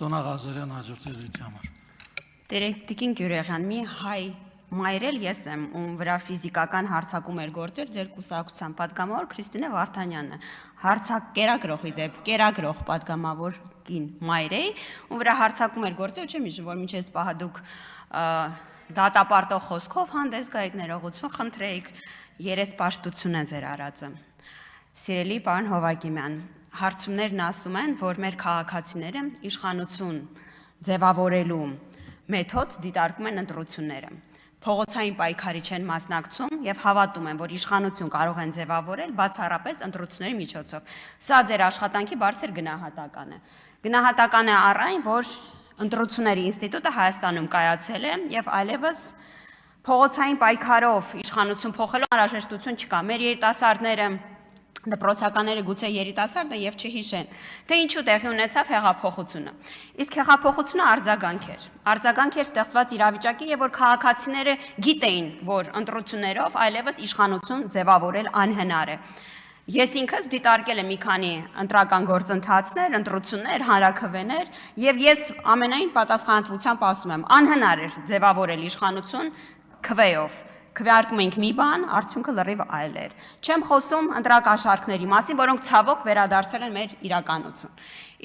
Սոնա Ղազարյան հաջորդելույթի համար։ Տերեկտիկին Գյուրեղյան, մի հայ մայրել ես եմ, ում վրա ֆիզիկական հարցակում էր գործել ձեր կուսակցության պատգամավոր Քրիստինե Վարդանյանը, կերակրողի դեպ, կերակրող պատգամավոր կին մայր էի, ում վրա հարցակում էր գործել, չեմ հիշում, որ մինչ այս պահը դուք դատապարտող խոսքով հանդես գայիք, ներողություն խնդրեիք, երեսպաշտություն է ձեր արածը։ Սիրելի պարոն Հովակիմյան, հարցումներն ասում են, որ մեր քաղաքացիները իշխանություն ձևավորելու մեթոդ դիտարկում են ընտրությունները։ Փողոցային պայքարի չեն մասնակցում եւ հավատում են, որ իշխանություն կարող են ձևավորել բացառապես ընտրությունների միջոցով։ Սա ձեր աշխատանքի բարձր գնահատական է։ Գնահատական է առ այն, որ ընտրությունների ինստիտուտը Հայաստանում կայացել է եւ այլևս փողոցային պայքարով իշխանություն փոխելու անհրաժեշտություն չկա։ Մեր երիտասարդները դպրոցականները գուցե երիտասարդ են եւ չհիշեն, թե ինչու տեղի ունեցավ հեղափոխությունը։ Իսկ հեղափոխությունը արձագանք էր ստեղծված իրավիճակի եւ որ քաղաքացիները գիտեին, որ ընտրություններով այլևս իշխանություն ձևավորել անհնար է։ Ես ինքս դիտարկել եմ մի քանի ընտրական գործընթացներ, ընտրություններ, հանրաքվեներ եւ ես ամենայն պատասխանատվությամբ ասում եմ, անհնար էր ձևավորել իշխանություն քվեով։ Քվեարկում ենք մի բան, արդյունքը լրիվ այլ էր։ Չեմ խոսում ընտրակաշարքների մասին, որոնք ցավոք վերադարձել են մեր իրականություն։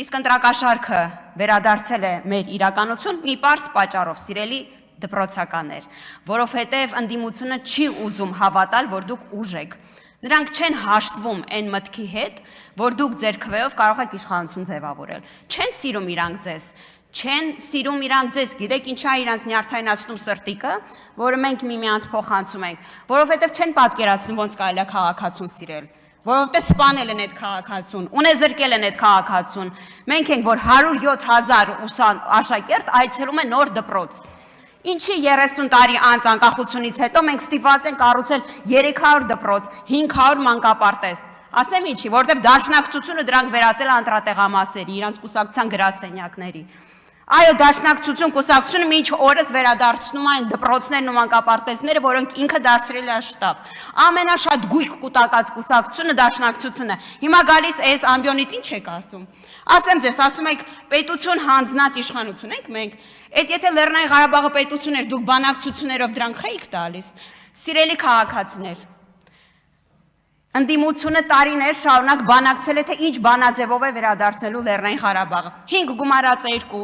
Իսկ ընտրակաշարքը վերադարձել է մեր իրականություն մի պարզ պատճառով, սիրելի դպրոցականներ, որովհետև ընդդիմությունը չի ուզում հավատալ, որ դուք ուժ եք։ Նրանք չեն հաշտվում այն մտքի հետ, որ դուք ձեր քվեով կարող եք իշխանություն ձևավորել։ Չեն սիրում իրանք ձեզ։ Չեն սիրում իրանք ձեզ, գիտեք ինչա իրանց նյարդայնացնում սրտիկը, որը մենք միմյանց փոխանցում ենք, որովհետև չեն պատկերացնում ոնց կարելի է քաղաքացուն սիրել, որովհետև սպանել են այդ քաղաքացուն, ունեզրկել են այդ քաղաքացուն։ Մենք ենք, որ 107,000 աշակերտ այցելում է նոր դպրոց։ Ինչի 30 տարի անց անկախությունից հետո մենք ստիպված ենք կառուցել 300 դպրոց, 500 մանկապարտեզ։ Ասեմ ինչի, որովհետև դաշնակցությունը դրանք վերածել է անդրատեղամասերի, իրանց կուսակցության գրասենյակների։ Այո, դաշնակցություն կուսակցությունը մինչ օրս վերադարձնում այն դպրոցներն ու մանկապարտեզները, որոնք ինքը դարձրել է շտաբ։ Ամենաշատ գույք կուտակած կուսակցությունը դաշնակցությունն է։ Հիմա գալիս այս ամբիոնից ինչ եք ասում։ Ասեմ ձեզ, ասում եք պետություն հանձնած իշխանություն ենք մենք։ Այդ եթե Լեռնային Ղարաբաղը պետություն էր, դուք բանակցություններով դրանք խեիք տալիս։ Սիրելի քաղաքացիներ, ընդդիմությունը տարիներ շարունակ բանակցել է, թե ինչ բանաձևով է վերադարձնելու Լեռնային Ղարաբաղը։ 5 գումարած 2,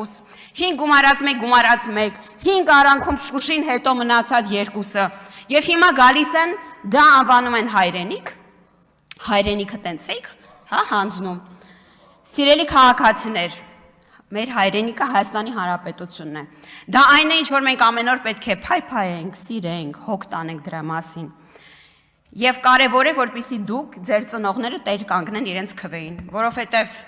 5 գումարած 1 գումարած 1, 5 արանքում Շուշին հետո մնացած 2-ը։ Եվ հիմա գալիս են, դա անվանում են հայրենիք։ Հայրենիքը տենց եք, հա, հանձնում։ Սիրելի քաղաքացիներ, մեր հայրենիքը Հայաստանի Հանրապետությունն է։ Դա այն է, ինչ որ մենք ամեն օր պետք է փայփայենք, սիրենք, հոգ տանենք դրա մասին։ Եվ կարևոր է, որպեսզի դուք ձեր ծնողները տեր կանգնեն իրենց քվեին, որովհետև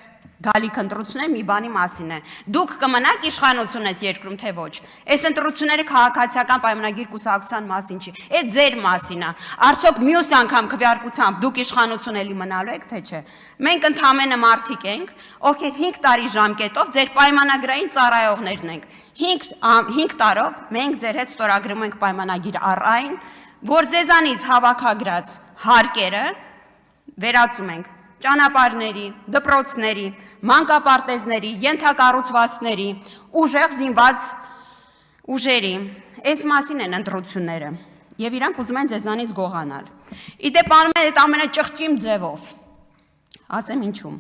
գալիք ընտրությունները մի բանի մասին է։ Դուք կմնաք իշխանություն ես երկրում, թե ոչ։ Այս ընտրությունները քաղաքացիական պայմանագիր կուսակցության մասին չի, այդ ձեր մասին է։ Արդյոք մյուս անգամ քվեարկությամբ դուք իշխանություն էլի մնալու եք, թե չէ։ Մենք ընդհանրապես մարդիկ ենք, ովքեր 5 տարի ժամկետով ձեր պայմանագրային ծառայողներն ենք։ 5 տարով մենք ձեր հետ ստորագրում ենք պայմանագիր առ այն, որ ձեզանից հավաքագրած հարկերը վերածում ենք ճանապարհների, դպրոցների, մանկապարտեզների, ենթակառուցվածքների, ուժեղ զինված ուժերի։ Այս մասին են ընտրությունները եւ իրանք ուզում են ձեզանից գողանալ։ Իդեպ անում են այդ ամենաճղճիմ ձևով։ Ասեմ ինչու։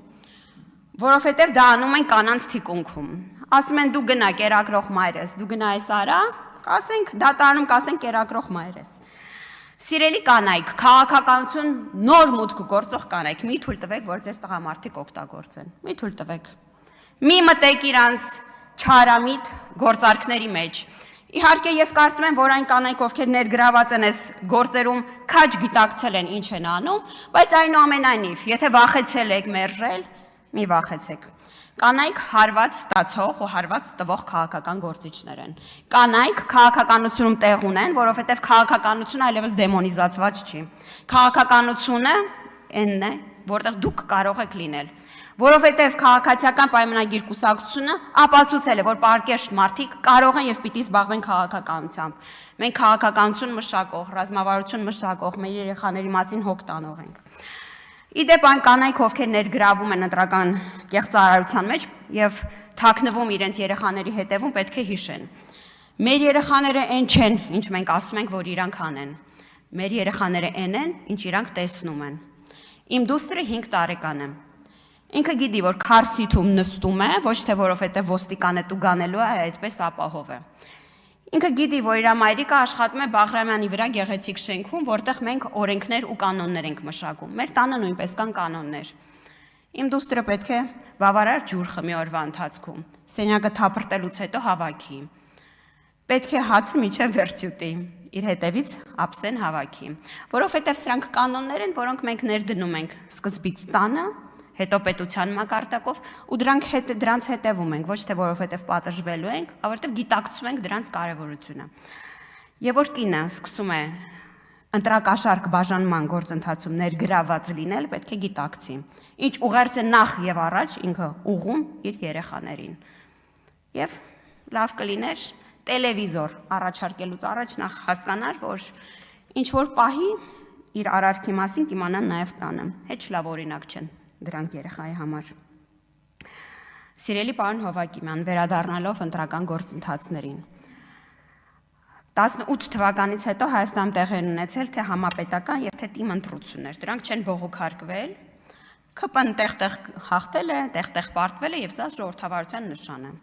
Որովհետեւ դա անում են կանանց թիկունքում։ Ասում են դու գնա կերակրող մայրես, դու գնա այս արա, կասենք դատարանում կասեն կերակրող մայրես։ Սիրելի կանայք, քաղաքականություն նոր մուտք գործող կանայք, մի թույլ տվեք, որ ձեզ տղամարդիկ օգտագործեն, մի թույլ տվեք, մի մտեք իրանց չարամիտ գործարքների մեջ։ Իհարկե ես կարծում եմ, որ այն կանայք, ովքեր ներգրաված են այս գործերում, քաջ գիտակցել են ինչ են անում, բայց այնուամենայնիվ, եթե վախեցել եք մերժել, մի վախեցեք։ Կանայք հարված ստացող ու հարված տվող քաղաքական գործիչներ են։ Կանայք քաղաքականությունում տեղ ունեն, որովհետև քաղաքականությունը այլևս դեմոնիզացված չի։ Քաղաքականությունը այնն է, որտեղ դուք կարող եք լինել։ Որովհետև քաղաքացիական պայմանագիր կուսակցությունը ապացուցել է, որ պարկեշտ մարդիկ կարող են եւ պիտի զբաղվեն քաղաքականությամբ։ Մենք քաղաքականություն մշակող, ռազմավարություն մշակող, մեր երեխաների մասին հոգ տանող ենք։ Իդեպ այն կանայք, ովքեր ներգրավում են ընտրական կեղծարարության մեջ եւ թաքնվում իրենց երեխաների հետևում, պետք է հիշեն։ Մեր երեխաները այն չեն, ինչ մենք ասում ենք, որ իրանք անեն։ Մեր երեխաները այն են, ինչ իրանք տեսնում են։ Իմ դուստրը 5 տարեկան է։ Ինքը գիտի, որ քարսիթում նստում է, ոչ թե որովհետեւ ոստիկան է ու գանելու է, այդպես ապահով է։ Ինքը գիտի, որ իր մայրիկը աշխատում է Բաղրամյանի վրա գեղեցիկ շենքում, որտեղ մենք օրենքներ ու կանոններ ենք մշակում։ Մեր տանը նույնպես կան կանոններ։ Իմ դուստրը պետք է բավարար ջուր խմի օրվա ընթացքում, սենյակը թափրտելուց հետո հավաքի։ Պետք է հացը միջև վերջ ուտի, իր հետևից ափսեն հավաքի, որովհետև սրանք կանոններ են, որոնք մենք ներդնում ենք սկզբից տանը, հետո պետության մակարդակով ու դրանց հետևում ենք, ոչ թե որովհետև պատժվելու ենք, որովհետև գիտակցում ենք դրանց կարևորությունը։ Եվ որ կինը սկսում է ընտրակաշարք բաժանման գործընթացում ներգրաված լինել, պետք է գիտակցի։ Ինչ ուղերձ է նախ եւ առաջ ինքը ուղում իր երեխաներին։ Եվ լավ կլիներ տելևիզոր առաջարկելուց առաջ նախ հասկանար, որ ինչ որ պահի իր արարքի մասին կիմանան նաեւ տանը։ Հետ լավ օրինակ չեն դրանք երեխայի համար։ Սիրելի պարոն Հովակիմյան, վերադառնալով ընտրական գործընթացներին 18 թվականից հետո Հայաստանում տեղի են ունեցել թե համապետական եւ թե թիմ ընտրություններ։ Դրանք չեն բողոքարկվել։ ԿՊ-ն տեղ-տեղ հաղթել է, տեղ-տեղ պարտվել է եւ սա ժողովրդավարության նշան է։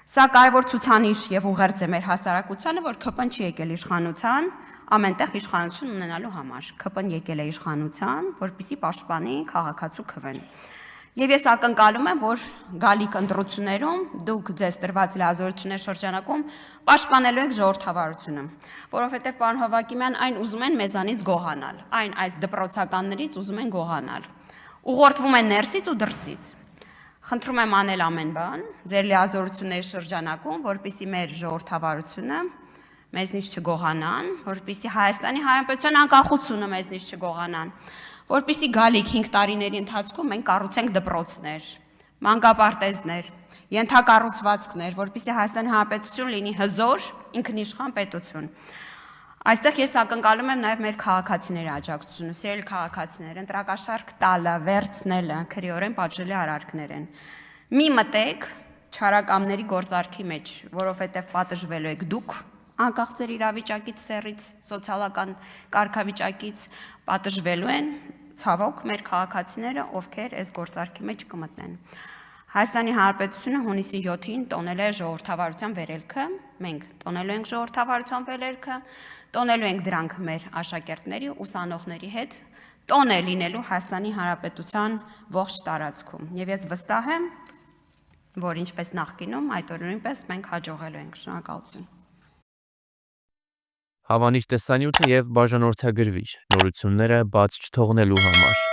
Սա կարևոր ցուցանիշ եւ ուղերձ է մեր հասարակությանը, որ ԿՊ-ն չի եկել իշխանության, ամենտեղ իշխանություն ունենալու համար։ ԿՊ-ն եկել է իշխանության, որպեսզի պաշտպանի քաղաքացու քվեն։ Եվ ես ակնկալում եմ, որ գալիք ընտրություններում դուք ձեզ տրված լիազորությունների շրջանակում պաշտպանելու եք ժողովրդավարությունը, որովհետև պարոն Հովակիմյան այն ուզում են մեզանից գողանալ, այն այս դպրոցականներից ուզում են գողանալ, ուղղորդվում են ներսից ու դրսից։ Խնդրում եմ անել ամեն բան ձեր լիազորությունների շրջանակում, որպեսզի մեր ժողովրդավարությունը մեզնից չգողանան, որպեսզի Հայաստանի Հանրապետության անկախությունը մեզնից չգողանան, որպեսզի գալիք 5 տարիների ընթացքում մենք կառուցենք դպրոցներ, մանկապարտեզներ, ենթակառուցվածքներ, որպեսզի Հայաստանի Հանրապետություն լինի հզոր, ինքնիշխան պետություն։ Այստեղ ես ակնկալում եմ նաև մեր քաղաքացիների աջակցությունը, սիրելի քաղաքացիներ, ընտրակաշարք տալը, վերցնելը, քրեորեն պատժելի արարքներ են։ Մի մտեք չարակամների գործարքի մեջ, որովհետև պատժվելու եք դուք, անկախ ձեր իրավիճակից, սեռից, սոցիալական կարգավիճակից պատժվելու են ցավոք մեր քաղաքացիները, ովքեր այս գործարքի մեջ կմտնեն։ Հայաստանի Հանրապետությունը հունիսի 7-ին տոնել է ժողովրդավարության վերելքը, մենք տոնելու ենք ժողովրդավարության վերելքը, տոնելու ենք դրանք մեր աշակերտների, ուսանողների հետ, տոն է լինելու Հայաստանի Հանրապետության ողջ տարածքում։ Եվ ես վստահ եմ, որ ինչպես նախկինում, այդ օրը նույնպես մենք հաջողելու ենք։ Շնորհակալություն։ Հավանիչ տեսանյութը եւ բաժանորդագրվիչ նորությունները բաց չթողնելու համար